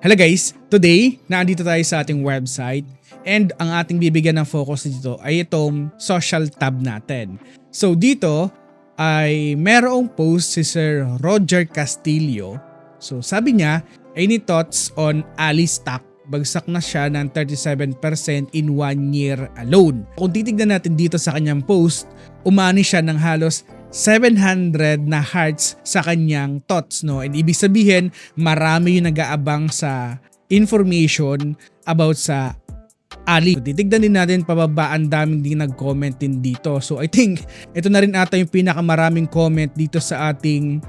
Hello guys, today naandito tayo sa ating website and ang ating bibigyan ng focus dito ay itong social tab natin. So dito ay merong post si Sir Roger Castillo. So sabi niya, any thoughts on Ali stock? Bagsak na siya ng 37% in 1 year alone. Kung titignan natin dito sa kanyang post, umani siya ng halos 700 na hearts sa kanyang thoughts, no? And ibig sabihin, marami yung nag-aabang sa information about sa Ali. So, titignan din natin pababa, ang daming din nag-comment din dito. So I think ito na rin ata yung pinakamaraming comment dito sa ating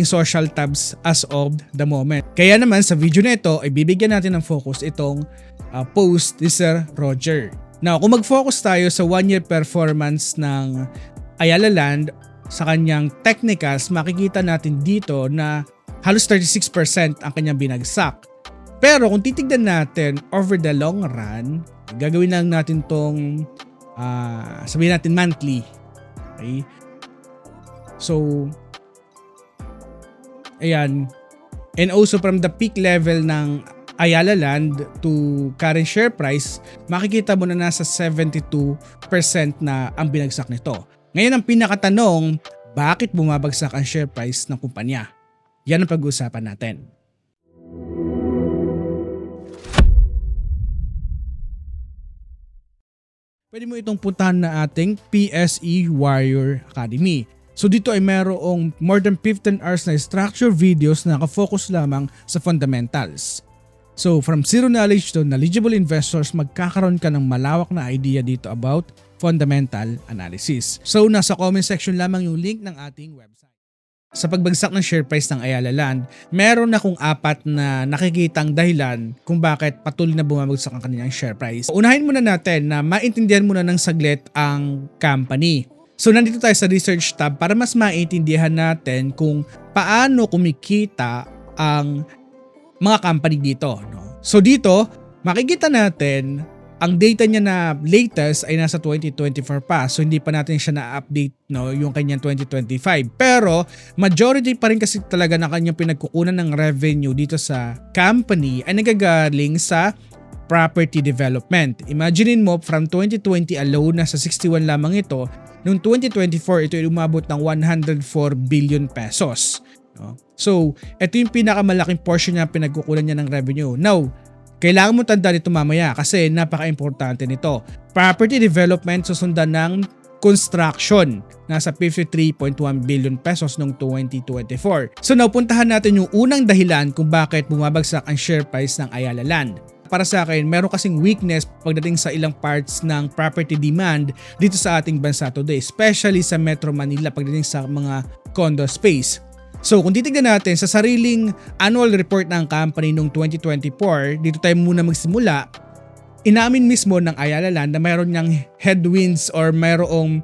social tabs as of the moment. Kaya naman sa video na ito ay bibigyan natin ng focus itong post ni Sir Roger. Now, kung mag-focus tayo sa 1 year performance ng Ayala Land sa kanyang technicals, makikita natin dito na halos 36% ang kanyang binagsak. Pero kung titignan natin over the long run, gagawin lang natin tong sabihin natin monthly. Okay? So, ayan. And also from the peak level ng Ayala Land to current share price, makikita mo na nasa 72% na ang binagsak nito. Ngayon ang pinakatanong, bakit bumabagsak ang share price ng kumpanya? Yan ang pag-uusapan natin. Pwede mo itong puntahan na ating PSE Warrior Academy. So dito ay mayroong more than 15 hours na structure videos na nakafocus lamang sa fundamentals. So from zero knowledge to knowledgeable investors, magkakaroon ka ng malawak na idea dito about fundamental analysis. So nasa comment section lamang yung link ng ating website. Sa pagbagsak ng share price ng Ayala Land, meron akong 4 na nakikitang dahilan kung bakit patuloy na bumabagsak ang kanilang share price. Unahin muna natin na maintindihan muna ng saglit ang company. So nandito tayo sa research tab para mas maintindihan natin kung paano kumikita ang mga company dito. No? So dito, makikita natin ang data niya na latest ay nasa 2024 pa. So hindi pa natin siya na-update, no, yung kanyang 2025. Pero majority pa rin kasi talaga na kanyang pinagkukunan ng revenue dito sa company ay nagagaling sa property development. Imaginin mo, from 2020 alone, nasa 61 lamang ito. Noong 2024, ito ay umabot ng 104 billion pesos. No? So, ito yung pinakamalaking portion niya pinagkukunan niya ng revenue. Now, kailangan mo tandaan ito mamaya kasi napaka-importante nito. Property development susundan ng construction. Nasa 53.1 billion pesos noong 2024. So napuntahan natin yung unang dahilan kung bakit bumabagsak ang share price ng Ayala Land. Para sa akin, meron kasing weakness pagdating sa ilang parts ng property demand dito sa ating bansa today, especially sa Metro Manila pagdating sa mga condo space. So kung titignan natin sa sariling annual report ng company noong 2024, dito tayo muna magsimula, inamin mismo ng Ayala Land na mayroon niyang headwinds or mayroong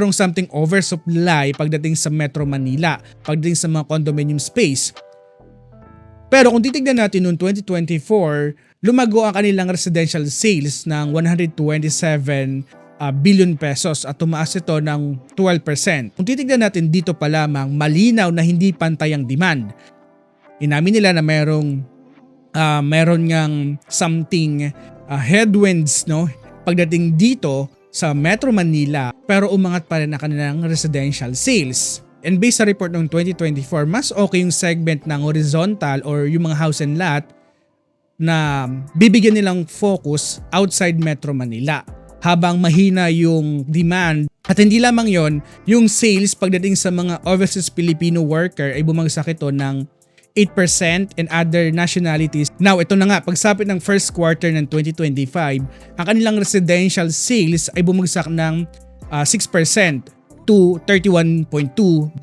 something oversupply pagdating sa Metro Manila, pagdating sa mga condominium space. Pero kung titignan natin noong 2024, lumago ang kanilang residential sales ng 127 billion pesos at tumaas ito ng 12%. Kung titignan natin dito pa lamang, malinaw na hindi pantay ang demand. Inamin nila na meron ngang something headwinds, no, pagdating dito sa Metro Manila, pero umangat pa rin ang kanilang residential sales. And based sa report ng 2024, mas okay yung segment ng horizontal or yung mga house and lot na bibigyan nilang focus outside Metro Manila. Habang mahina yung demand. At hindi lamang yon, yung sales pagdating sa mga overseas Filipino worker ay bumagsak ito ng 8% and other nationalities. Now ito na nga, pagsapit ng first quarter ng 2025, ang kanilang residential sales ay bumagsak ng 6% to 31.2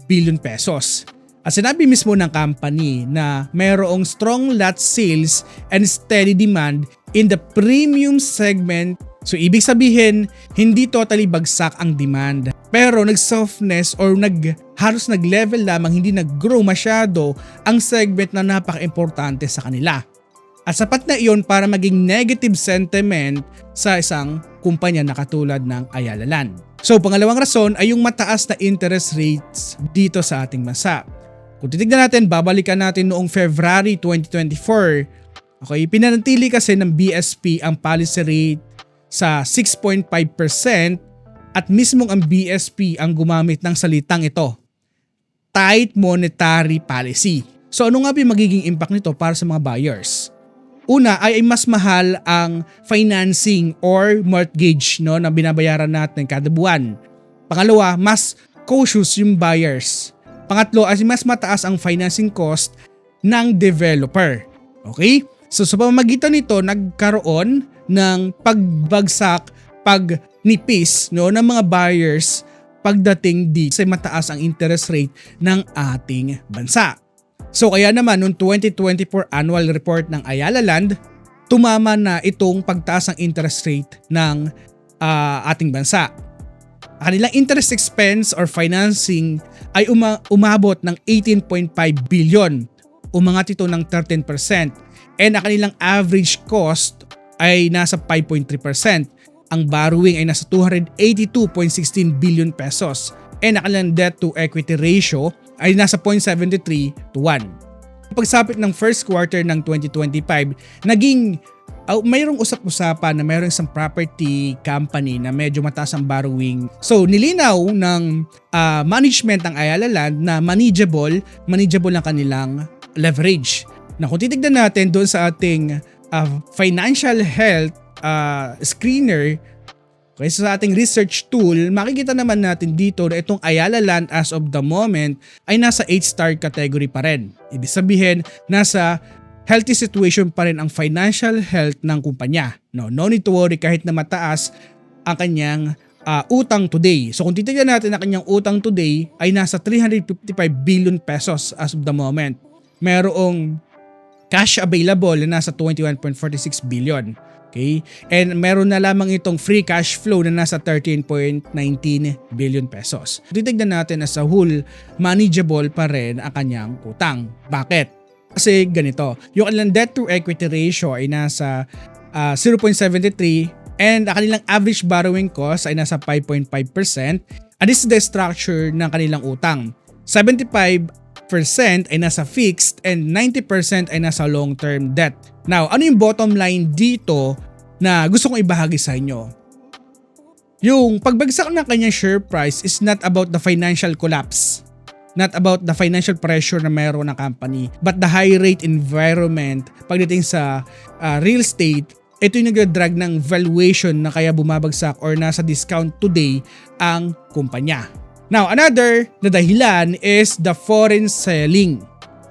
billion pesos. At sinabi mismo ng company na mayroong strong lot sales and steady demand in the premium segment. So ibig sabihin, hindi totally bagsak ang demand. Pero nag-softness or halos nag-level lamang, hindi nag-grow masyado ang segment na napaka-importante sa kanila. At sapat na iyon para maging negative sentiment sa isang kumpanya na katulad ng Ayala Land. So pangalawang rason ay yung mataas na interest rates dito sa ating bansa. Kung titignan natin, babalikan natin noong February 2024. Okay, pinanatili kasi ng BSP ang policy rate sa 6.5% at mismong ang BSP ang gumamit ng salitang ito, tight monetary policy. So ano nga ba yung magiging impact nito para sa mga buyers? Una ay mas mahal ang financing or mortgage, no, na binabayaran natin kada buwan. Pangalawa, mas cautious yung buyers. Pangatlo, ay mas mataas ang financing cost ng developer. Okay? So sa pamamagitan nito, nagkaroon ng pagbagsak, pagnipis, no, ng mga buyers pagdating di sa mataas ang interest rate ng ating bansa. So kaya naman noong 2024 annual report ng Ayala Land, tumama na itong pagtaas ng interest rate ng ating bansa. Kanilang interest expense or financing ay umabot ng 18.5 billion, umangat ito ng 13%, and ang kanilang average cost ay nasa 5.3%. Ang borrowing ay nasa 282.16 billion pesos, and ang kanilang debt to equity ratio ay nasa 0.73 to 1. Pagsapit ng first quarter ng 2025, naging mayroong usap-usapan na mayroong isang property company na medyo mataas ang borrowing. So nilinaw ng management ng Ayala Land na manageable ang kanilang leverage. Na kung titignan natin doon sa ating financial health screener, okay, sa ating research tool, makikita naman natin dito na itong Ayala Land as of the moment ay nasa 8-star category pa rin. Ibig sabihin, nasa healthy situation pa rin ang financial health ng kumpanya. No need to worry kahit na mataas ang kanyang utang today. So kung titignan natin ang kanyang utang today ay nasa 355 billion pesos as of the moment. Merong cash available na nasa 21.46 billion. Okay? And meron na lamang itong free cash flow na nasa 13.19 billion pesos. Titignan natin as a whole, manageable pa rin ang kanyang utang. Bakit? Kasi ganito, yung kanilang debt to equity ratio ay nasa 0.73 and ang kanilang average borrowing cost ay nasa 5.5%. And this is the structure ng kanilang utang. 75% ay nasa fixed and 90% ay nasa long-term debt. Now, ano yung bottom line dito na gusto kong ibahagi sa inyo? Yung pagbagsak ng kanyang share price is not about the financial collapse, not about the financial pressure na mayroon ng company, but the high rate environment pagdating sa real estate. Ito yung nag-drag ng valuation na kaya bumabagsak or nasa discount today ang kumpanya. Now, another na dahilan is the foreign selling.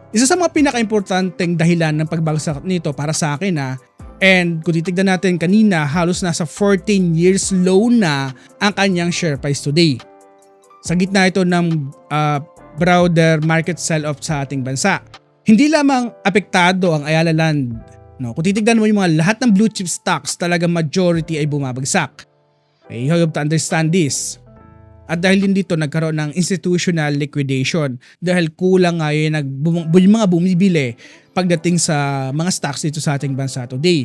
Isa sa mga pinaka-importanteng dahilan ng pagbagsak nito para sa akin and kung titignan natin kanina, halos nasa 14 years low na ang kanyang share price today. Sa gitna ito ng broader market sell-off sa ating bansa. Hindi lamang apektado ang Ayala Land. No? Kung titignan mo yung mga lahat ng blue chip stocks, talagang majority ay bumabagsak. Okay, you have to understand this. At dahil din dito nagkaroon ng institutional liquidation dahil kulang nga yung mga bumibili pagdating sa mga stocks dito sa ating bansa today.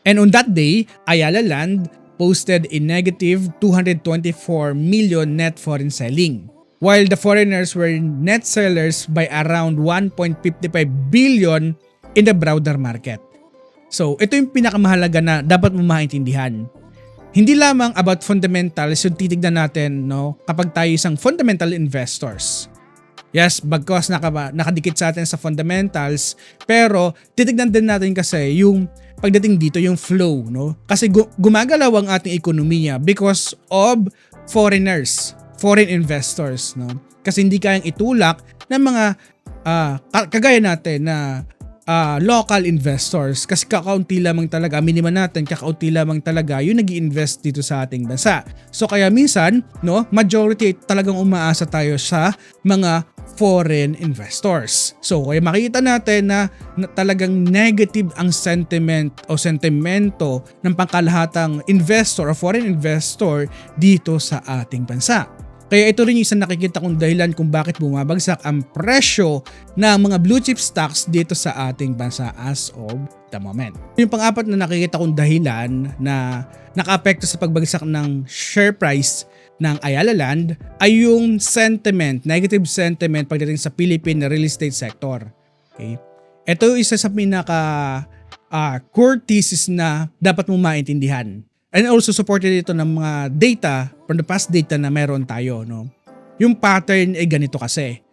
And on that day, Ayala Land posted a negative 224 million net foreign selling, while the foreigners were net sellers by around 1.55 billion in the broader market. So ito yung pinakamahalaga na dapat mo maintindihan. Hindi lamang about fundamentals yung titignan natin, no, kapag tayo isang fundamental investors. Yes, bagkos nakadikit sa atin sa fundamentals, pero titignan din natin kasi yung pagdating dito yung flow, no? Kasi gumagalaw ang ating ekonomiya because of foreigners, foreign investors, no? Kasi hindi kayang itulak ng mga kagaya natin na local investors kasi kakaunti lamang talaga, minimum natin kakaunti lamang talaga yung nag-i-invest dito sa ating bansa. So kaya minsan, no, majority talagang umaasa tayo sa mga foreign investors. So kaya makikita natin na talagang negative ang sentiment o sentimento ng pangkalahatang investor o foreign investor dito sa ating bansa. Kaya ito rin yung isang nakikita kong dahilan kung bakit bumabagsak ang presyo ng mga blue chip stocks dito sa ating bansa as of the moment. Yung pang-apat na nakikita kong dahilan na naka-apekto sa pagbagsak ng share price ng Ayala Land ay yung sentiment, negative sentiment pagdating sa Philippine real estate sector. Okay? Ito yung isa sa core thesis na dapat mong maintindihan. And also supported ito ng mga data from the past data na meron tayo. No? Yung pattern ay ganito kasi.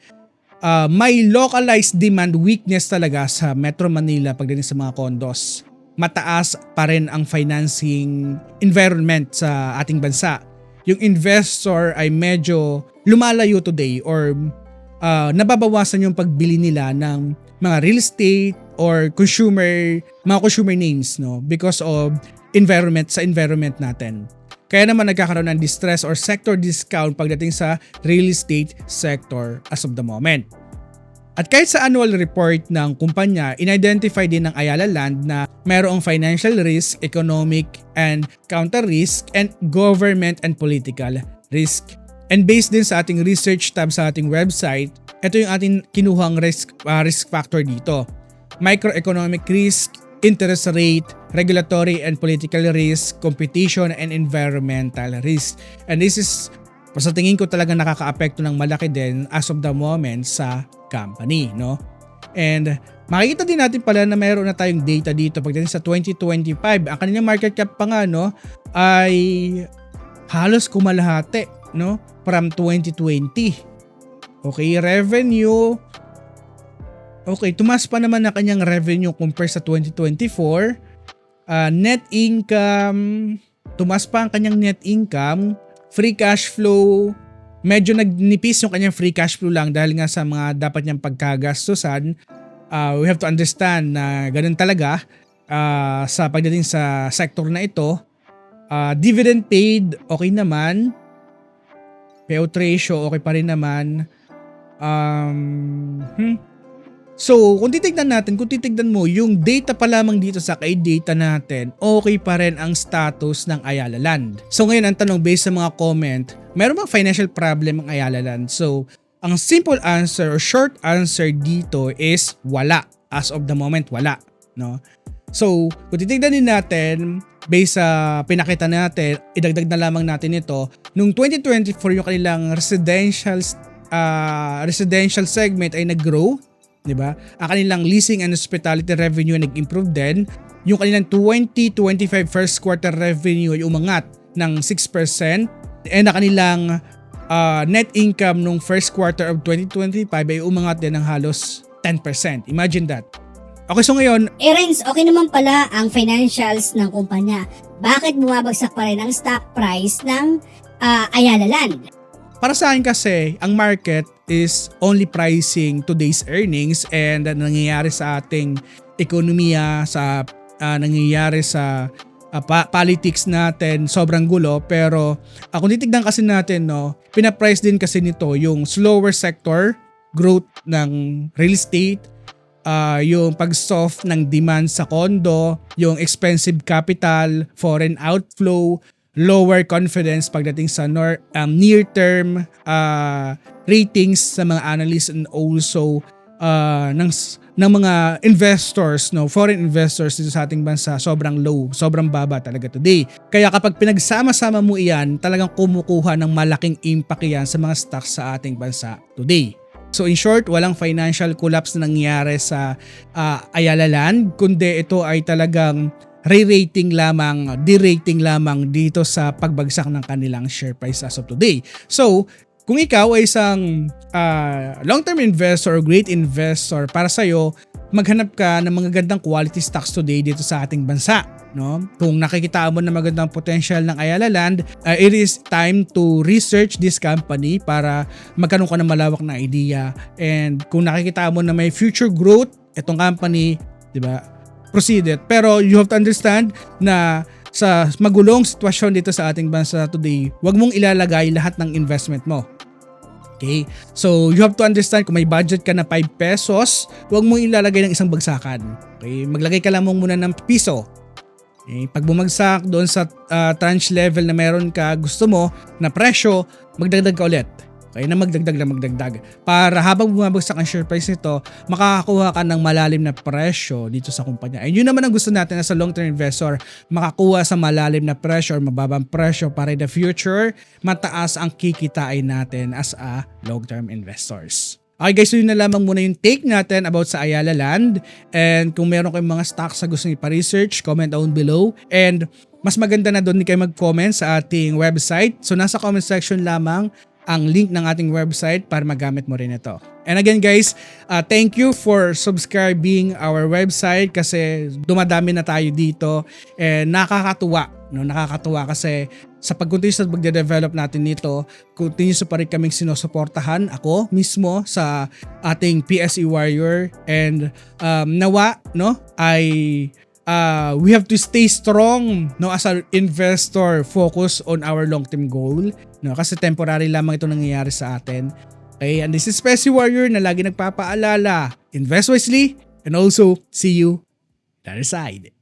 May localized demand weakness talaga sa Metro Manila pagdating sa mga condos. Mataas pa rin ang financing environment sa ating bansa. Yung investor ay medyo lumalayo today or nababawasan yung pagbili nila ng mga real estate or mga consumer names, no, because of environment natin. Kaya naman nagkakaroon ng distress or sector discount pagdating sa real estate sector as of the moment. At kahit sa annual report ng kumpanya, in-identify din ng Ayala Land na mayroong financial risk, economic and counter risk, and government and political risk. And based din sa ating research tab sa ating website, ito yung ating kinuhang risk factor dito. Microeconomic risk, interest rate, regulatory and political risk, competition and environmental risk. And this is, sa tingin ko talaga nakaka-apekto ng malaki din as of the moment sa company, no? And makikita din natin pala na mayroon na tayong data dito pagdating sa 2025. Ang kanilang market cap pa nga, no, ay halos kumalahati, no, from 2020. Okay, revenue. Okay, tumaas pa naman na kanyang revenue compare sa 2024. Net income, tumaas pa ang kanyang net income. Free cash flow, medyo nagnipis yung kanyang free cash flow lang dahil nga sa mga dapat niyang pagkagastusan. We have to understand na ganun talaga sa pagdating sa sector na ito. Dividend paid, okay naman. Payout ratio, okay pa rin naman. So, kung titignan mo, yung data pa lamang dito sa data natin, okay pa rin ang status ng Ayala Land. So, ngayon ang tanong based sa mga comment, meron bang financial problem ang Ayala Land? So, ang simple answer or short answer dito is wala. As of the moment, wala. No? So, kung titignan din natin, based sa pinakita natin, idagdag na lamang natin ito, nung 2024 yung kanilang residential segment ay nag-grow. Diba? Ang kanilang leasing and hospitality revenue ay nag-improve din. Yung kanilang 2025 first quarter revenue ay umangat ng 6%. And ang kanilang net income nung first quarter of 2025 ay umangat din ng halos 10%. Imagine that. Okay, so ngayon... Renz, okay naman pala ang financials ng kumpanya. Bakit bumabagsak pa rin ang stock price ng Ayala Land? Para sa akin kasi, ang market is only pricing today's earnings and nangyayari sa ating ekonomiya, sa nangyayari sa politics natin, sobrang gulo. Pero kung titignan kasi natin, no, pinaprice din kasi nito yung slower sector growth ng real estate, yung pag-soft ng demand sa condo, yung expensive capital, foreign outflow, lower confidence pagdating sa near-term ratings sa mga analysts and also ng mga investors, no, foreign investors dito sa ating bansa, sobrang low, sobrang baba talaga today. Kaya kapag pinagsama-sama mo iyan, talagang kumukuha ng malaking impact yan sa mga stocks sa ating bansa today. So in short, walang financial collapse na nangyari sa Ayala Land, kundi ito ay talagang re-rating lamang, de-rating lamang dito sa pagbagsak ng kanilang share price as of today. So, kung ikaw ay isang long-term investor or great investor, para sa'yo, maghanap ka ng mga gandang quality stocks today dito sa ating bansa. No? Kung nakikita mo na magandang potential ng Ayala Land, it is time to research this company para magkaroon ka ng malawak na idea. And kung nakikita mo na may future growth, itong company, di ba, proceeded. Pero you have to understand na sa magulong sitwasyon dito sa ating bansa today, wag mong ilalagay lahat ng investment mo. Okay? So, you have to understand kung may budget ka na 5 pesos, wag mong ilalagay ng isang bagsakan. Okay? Maglagay ka lamang muna ng piso. Pag bumagsak doon sa tranche level na meron ka, gusto mo na presyo, magdagdag ka ulit. Okay, na magdagdag. Para habang bumabagsak ang share price nito, makakakuha ka ng malalim na presyo dito sa kumpanya. And yun naman ang gusto natin as a long-term investor, makakuha sa malalim na presyo or mababang presyo para in the future, mataas ang kikitain natin as a long-term investors. Okay guys, so yun na lamang muna yung take natin about sa Ayala Land. And kung meron kayong mga stocks na gusto nyo pa-research, comment down below. And mas maganda na doon kayo mag-comment sa ating website. So nasa comment section lamang ang link ng ating website para magamit mo rin ito. And again guys, thank you for subscribing our website kasi dumadami na tayo dito. And nakakatuwa kasi sa pag-continue sa pagde-develop natin nito, continuous pa rin kaming sinusuportahan ako mismo sa ating PSE Warrior and nawa we have to stay strong as an investor, focus on our long-term goal kasi temporary lamang ito nangyayari sa atin. Okay, and this is PSE Warrior na lagi nagpapaalala, invest wisely and also see you on the other side.